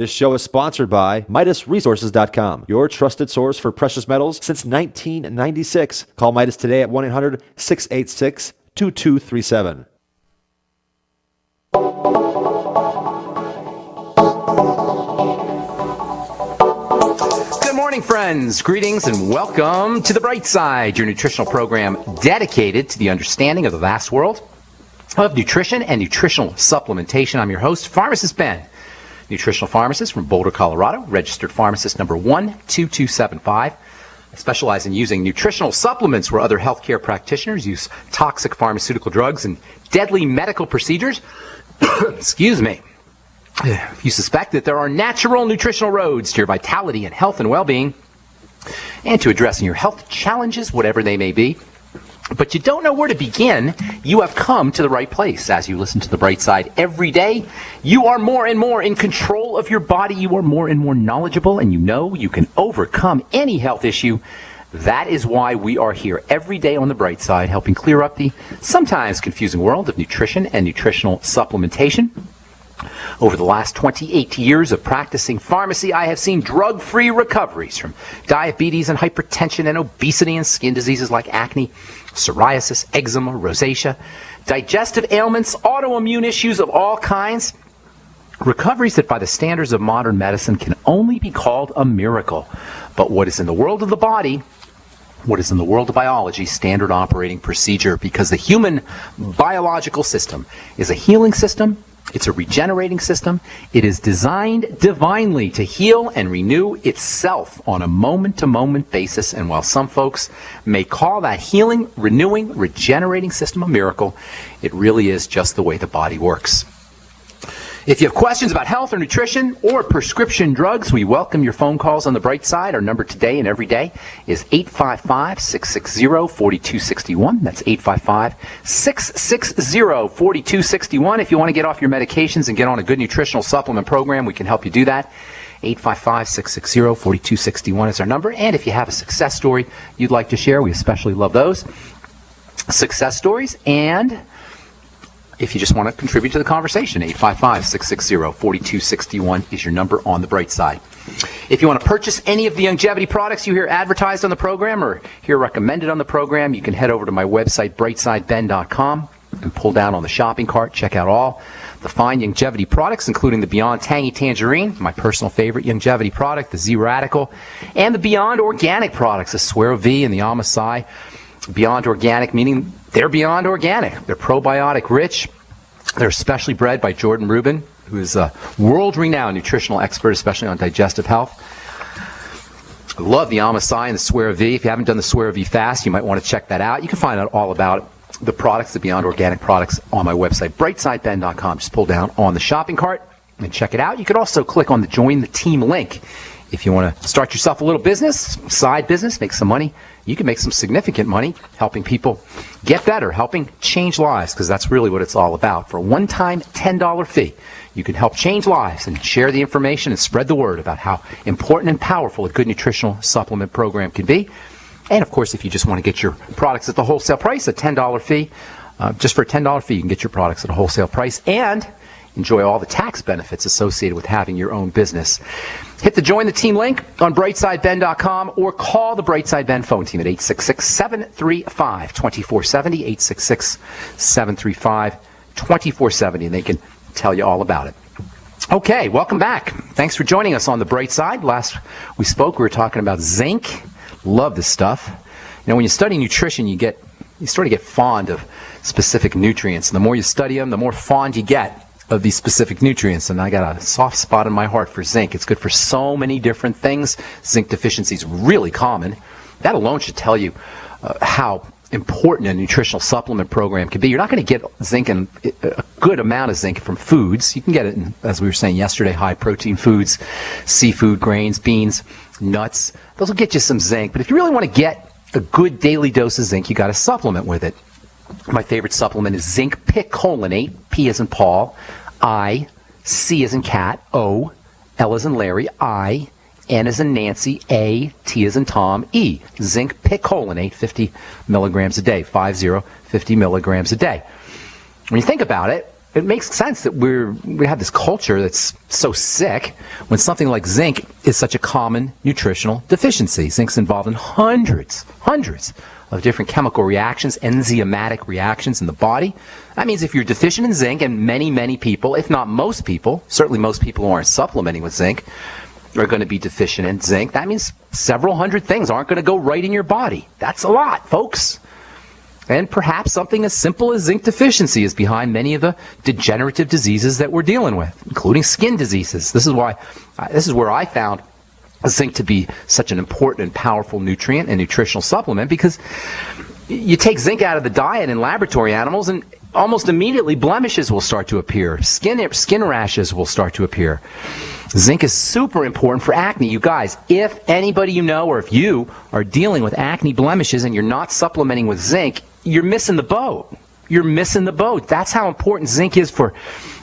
This show is sponsored by MidasResources.com, your trusted source for precious metals since 1996. Call Midas today at 1-800-686-2237. Good morning, friends. Greetings and welcome to The Bright Side, your nutritional program dedicated to the understanding of the vast world of nutrition and nutritional supplementation. I'm your host, Pharmacist Ben, nutritional pharmacist from Boulder, Colorado, registered pharmacist number 12275. I specialize in using nutritional supplements where other healthcare practitioners use toxic pharmaceutical drugs and deadly medical procedures. Excuse me. If you suspect that there are natural nutritional roads to your vitality and health and well-being, and to addressing your health challenges, whatever they may be, but you don't know where to begin, you have come to the right place. As you listen to The Bright Side every day, you are more and more in control of your body. You are more and more knowledgeable, and you know you can overcome any health issue. That is why we are here every day on The Bright Side, helping clear up the sometimes confusing world of nutrition and nutritional supplementation. Over the last 28 years of practicing pharmacy, I have seen drug-free recoveries from diabetes and hypertension and obesity and skin diseases like acne, psoriasis, eczema, rosacea, digestive ailments, autoimmune issues of all kinds. Recoveries that by the standards of modern medicine can only be called a miracle. But what is in the world of the body, what is in the world of biology, standard operating procedure, because the human biological system is a healing system. It's a regenerating system. It is designed divinely to heal and renew itself on a moment-to-moment basis. And while some folks may call that healing, renewing, regenerating system a miracle, it really is just the way the body works. If you have questions about health or nutrition or prescription drugs, we welcome your phone calls on The Bright Side. Our number today and every day is 855-660-4261. That's 855-660-4261. If you want to get off your medications and get on a good nutritional supplement program, we can help you do that. 855-660-4261 is our number. And if you have a success story you'd like to share, we especially love those success stories. And if you just want to contribute to the conversation, 855-660-4261 is your number on The Bright Side. If you want to purchase any of the longevity products you hear advertised on the program or hear recommended on the program, you can head over to my website, brightsideben.com, and pull down on the shopping cart. Check out all the fine longevity products, including the Beyond Tangy Tangerine, my personal favorite longevity product, the Z Radical, and the Beyond Organic products, the Suero V and the Amasai. Beyond Organic, meaning they're beyond organic. They're probiotic rich. They're specially bred by Jordan Rubin, who is a world-renowned nutritional expert, especially on digestive health. I love the Amasai and the Suero V. If you haven't done the Suero V fast, you might want to check that out. You can find out all about the products, the Beyond Organic products, on my website, brightsideben.com. Just pull down on the shopping cart and check it out. You could also click on the Join the Team link. If you want to start yourself a little business, side business, make some money, you can make some significant money helping people get better, helping change lives, because that's really what it's all about. For a one-time $10 fee, you can help change lives and share the information and spread the word about how important and powerful a good nutritional supplement program can be. And, of course, if you just want to get your products at the wholesale price, a $10 fee, just for a $10 fee, you can get your products at a wholesale price and enjoy all the tax benefits associated with having your own business. Hit the Join the Team link on brightsideben.com or call the Brightside Ben phone team at 866-735-2470, 866-735-2470, and they can tell you all about it. Okay, welcome back. Thanks for joining us on The Bright Side. Last we spoke, we were talking about zinc. Love this stuff. You know, when you study nutrition, you sort of get fond of specific nutrients. And the more you study them, the more fond you get of these specific nutrients. And I got a soft spot in my heart for zinc. It's good for so many different things. Zinc deficiency is really common. That alone should tell you how important a nutritional supplement program can be. You're not going to get zinc and a good amount of zinc from foods. You can get it in, as we were saying yesterday, high protein foods, seafood, grains, beans, nuts. Those will get you some zinc. But if you really want to get a good daily dose of zinc, you got to supplement with it. My favorite supplement is zinc picolinate, P as in Paul, I, C as in cat, O, L as in Larry, I, N as in Nancy, A, T as in Tom, E. Zinc picolinate, 50 milligrams a day, 50 milligrams a day. When you think about it, it makes sense that we have this culture that's so sick when something like zinc is such a common nutritional deficiency. Zinc's involved in hundreds of different chemical reactions, enzymatic reactions in the body. That means if you're deficient in zinc, and many people, if not most people, certainly most people who aren't supplementing with zinc, are going to be deficient in zinc, that means several hundred things aren't going to go right in your body. That's a lot, folks. And perhaps something as simple as zinc deficiency is behind many of the degenerative diseases that we're dealing with, including skin diseases. This is where I found zinc to be such an important and powerful nutrient and nutritional supplement, because you take zinc out of the diet in laboratory animals and almost immediately blemishes will start to appear. Skin rashes will start to appear. Zinc is super important for acne. You guys, if anybody you know, or if you are dealing with acne blemishes and you're not supplementing with zinc, you're missing the boat. You're missing the boat. That's how important zinc is for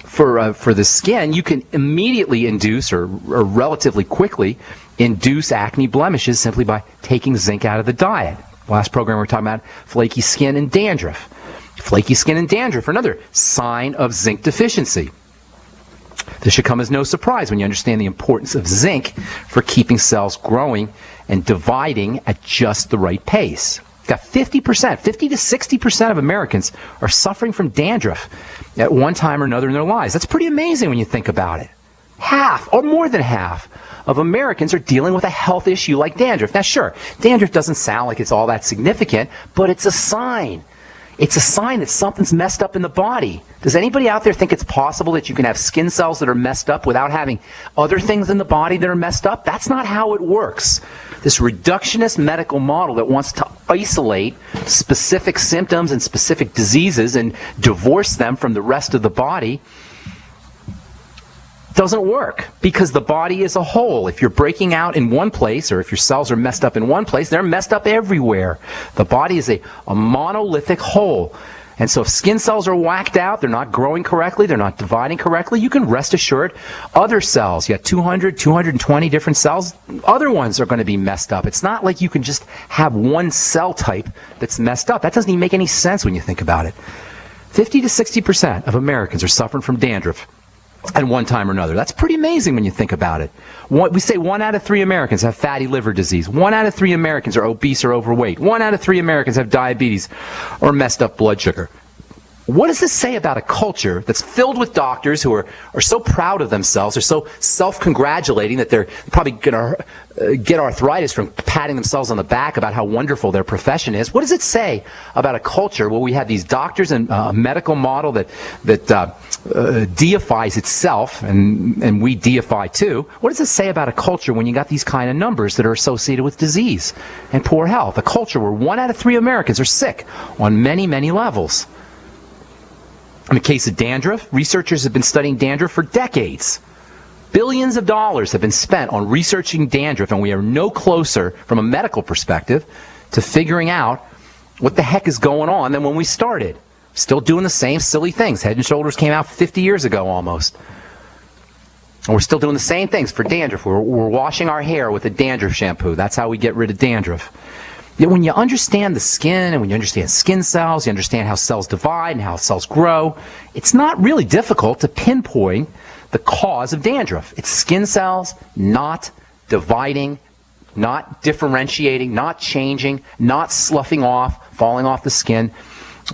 the skin. You can immediately induce, or relatively quickly induce, acne blemishes simply by taking zinc out of the diet. Last program we were talking about flaky skin and dandruff. Flaky skin and dandruff are another sign of zinc deficiency. This should come as no surprise when you understand the importance of zinc for keeping cells growing and dividing at just the right pace. Got 50% to 60% of Americans are suffering from dandruff at one time or another in their lives. That's pretty amazing when you think about it. Half, or more than half, of Americans are dealing with a health issue like dandruff. Now, sure, dandruff doesn't sound like it's all that significant, but it's a sign. It's a sign that something's messed up in the body. Does anybody out there think it's possible that you can have skin cells that are messed up without having other things in the body that are messed up? That's not how it works. This reductionist medical model that wants to isolate specific symptoms and specific diseases and divorce them from the rest of the body doesn't work, because the body is a whole. If you're breaking out in one place, or if your cells are messed up in one place, they're messed up everywhere. The body is a monolithic whole. And so if skin cells are whacked out, they're not growing correctly, they're not dividing correctly, you can rest assured other cells, you got 200, 220 different cells, other ones are going to be messed up. It's not like you can just have one cell type that's messed up. That doesn't even make any sense when you think about it. 50 to 60% of Americans are suffering from dandruff at one time or another. That's pretty amazing when you think about it. We say 1 out of 3 Americans have fatty liver disease. 1 out of 3 Americans are obese or overweight. 1 out of 3 Americans have diabetes or messed up blood sugar. What does this say about a culture that's filled with doctors who are so proud of themselves, are so self-congratulating that they're probably going to get arthritis from patting themselves on the back about how wonderful their profession is? What does it say about a culture where we have these doctors and a medical model that deifies itself, and we deify too? What does it say about a culture when you got these kind of numbers that are associated with disease and poor health? A culture where 1 out of 3 Americans are sick on many, many levels. In the case of dandruff, researchers have been studying dandruff for decades. Billions of dollars have been spent on researching dandruff, and we are no closer, from a medical perspective, to figuring out what the heck is going on than when we started. Still doing the same silly things. Head & Shoulders came out 50 years ago almost. And we're still doing the same things for dandruff. We're washing our hair with a dandruff shampoo. That's how we get rid of dandruff. Yet when you understand the skin, and when you understand skin cells, you understand how cells divide and how cells grow, it's not really difficult to pinpoint the cause of dandruff. It's skin cells not dividing, not differentiating, not changing, not sloughing off, falling off the skin,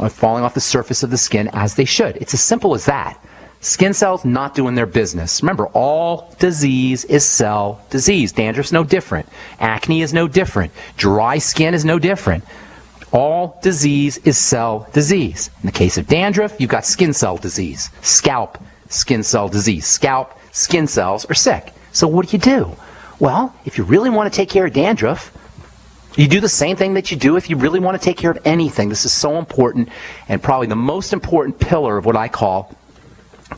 or falling off the surface of the skin as they should. It's as simple as that. Skin cells not doing their business. Remember, all disease is cell disease. Dandruff's no different. Acne is no different. Dry skin is no different. All disease is cell disease. In the case of dandruff, you've got skin cell disease. Scalp, skin cell disease. Scalp, skin cells are sick. So what do? Well, if you really want to take care of dandruff, you do the same thing that you do if you really want to take care of anything. This is so important, and probably the most important pillar of what I call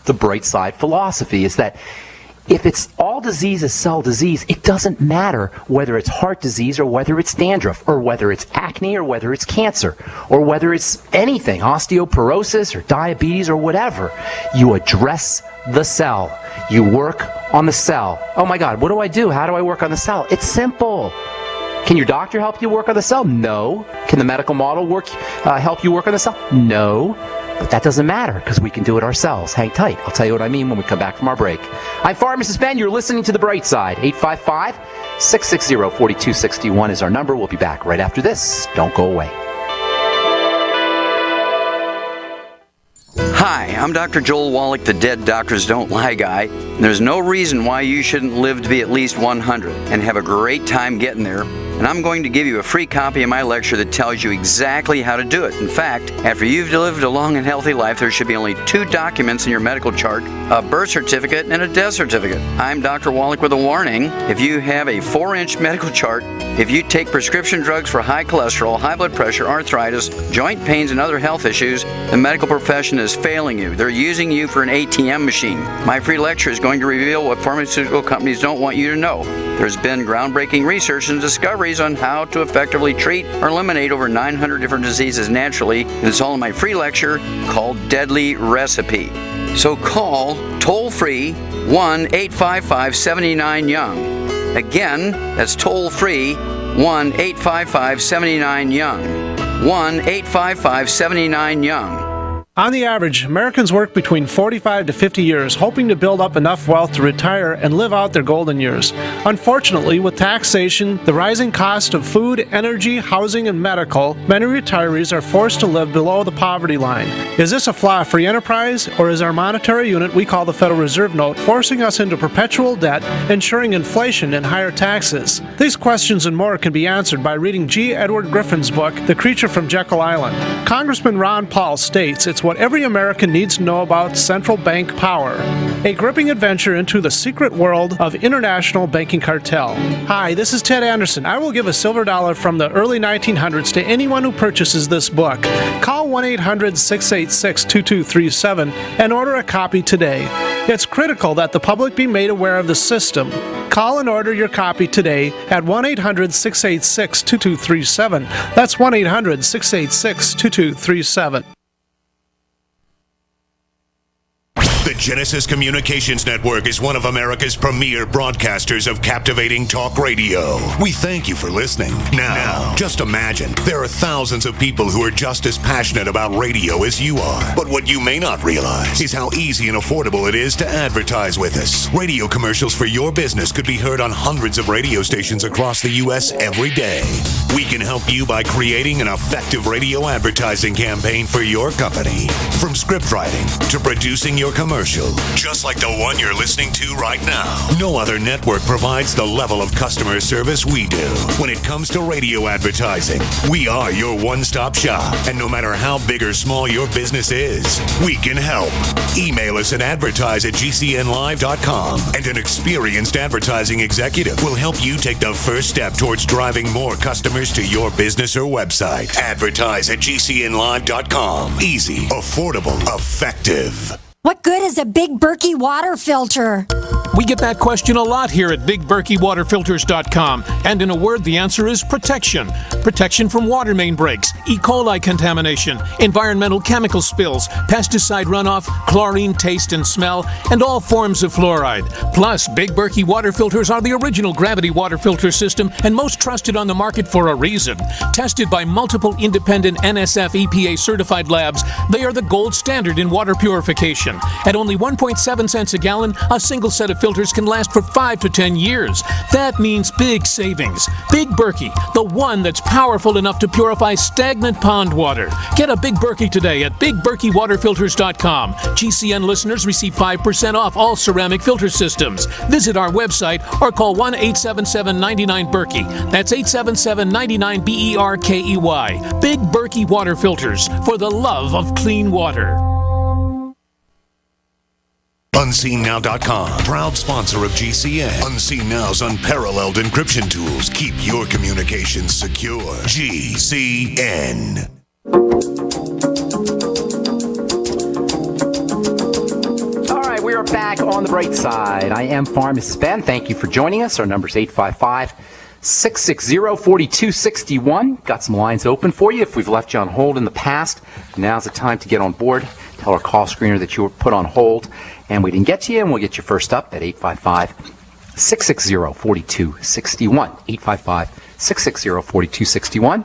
the bright side philosophy, is that if it's all disease is cell disease, it doesn't matter whether it's heart disease or whether it's dandruff or whether it's acne or whether it's cancer or whether it's anything, osteoporosis or diabetes or whatever. You address the cell. You work on the cell. Oh my God, what do I do? How do I work on the cell? It's simple. Can your doctor help you work on the cell? No. Can the medical model help you work on the cell? No. But that doesn't matter because we can do it ourselves. Hang tight. I'll tell you what I mean when we come back from our break. I'm Pharmacist Ben. You're listening to The Bright Side. 855-660-4261 is our number. We'll be back right after this. Don't go away. Hi, I'm Dr. Joel Wallach, the Dead Doctors Don't Lie guy. There's no reason why you shouldn't live to be at least 100 and have a great time getting there. And I'm going to give you a free copy of my lecture that tells you exactly how to do it. In fact, after you've lived a long and healthy life, there should be only 2 documents in your medical chart, a birth certificate and a death certificate. I'm Dr. Wallach with a warning. If you have a 4-inch medical chart, if you take prescription drugs for high cholesterol, high blood pressure, arthritis, joint pains, and other health issues, the medical profession is failing you. They're using you for an ATM machine. My free lecture is going to reveal what pharmaceutical companies don't want you to know. There's been groundbreaking research and discoveries on how to effectively treat or eliminate over 900 different diseases naturally, and it's all in my free lecture called Deadly Recipe. So call toll-free 1-855-79-YOUNG. Again, that's toll-free 1-855-79-YOUNG. 1-855-79-YOUNG. On the average, Americans work between 45 to 50 years hoping to build up enough wealth to retire and live out their golden years. Unfortunately, with taxation, the rising cost of food, energy, housing, and medical, many retirees are forced to live below the poverty line. Is this a flaw-free enterprise, or is our monetary unit we call the Federal Reserve Note forcing us into perpetual debt, ensuring inflation and higher taxes? These questions and more can be answered by reading G. Edward Griffin's book, The Creature from Jekyll Island. Congressman Ron Paul states it's what every American needs to know about central bank power. A gripping adventure into the secret world of international banking cartel. Hi, this is Ted Anderson. I will give a silver dollar from the early 1900s to anyone who purchases this book. Call 1-800-686-2237 and order a copy today. It's critical that the public be made aware of the system. Call and order your copy today at 1-800-686-2237. That's 1-800-686-2237. The Genesis Communications Network is one of America's premier broadcasters of captivating talk radio. We thank you for listening. Now, just imagine, there are thousands of people who are just as passionate about radio as you are. But what you may not realize is how easy and affordable it is to advertise with us. Radio commercials for your business could be heard on hundreds of radio stations across the U.S. every day. We can help you by creating an effective radio advertising campaign for your company. From script writing to producing your commercial, just like the one you're listening to right now. No other network provides the level of customer service we do. When it comes to radio advertising, we are your one-stop shop. And no matter how big or small your business is, we can help. Email us at advertise@gcnlive.com, and an experienced advertising executive will help you take the first step towards driving more customers to your business or website. Advertise@gcnlive.com. Easy, affordable, effective. What good is a Big Berkey water filter? We get that question a lot here at BigBerkeyWaterFilters.com. And in a word, the answer is protection. Protection from water main breaks, E. coli contamination, environmental chemical spills, pesticide runoff, chlorine taste and smell, and all forms of fluoride. Plus, Big Berkey water filters are the original gravity water filter system and most trusted on the market for a reason. Tested by multiple independent NSF EPA certified labs, they are the gold standard in water purification. At only 1.7 cents a gallon, a single set of filters can last for 5 to 10 years. That means big savings. Big Berkey, the one that's powerful enough to purify stagnant pond water. Get a Big Berkey today at BigBerkeyWaterFilters.com. GCN listeners receive 5% off all ceramic filter systems. Visit our website or call 1-877-99-BERKEY. That's 877-99-BERKEY. Big Berkey Water Filters, for the love of clean water. UnseenNow.com, proud sponsor of GCN. Unseen Now's unparalleled encryption tools keep your communications secure. GCN. All right, we are back on the bright side. I am Pharmacist Ben. Thank you for joining us. Our number is 855-660-4261. Got some lines open for you. If we've left you on hold in the past, now's the time to get on board. Tell our call screener that you were put on hold and we didn't get to you, and we'll get you first up at 855-660-4261. 855-660-4261.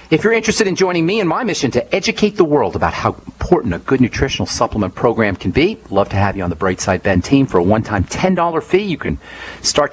If you're interested in joining me in my mission to educate the world about how important a good nutritional supplement program can be, love to have you on the Brightside Ben team for a one-time $10 fee. You can start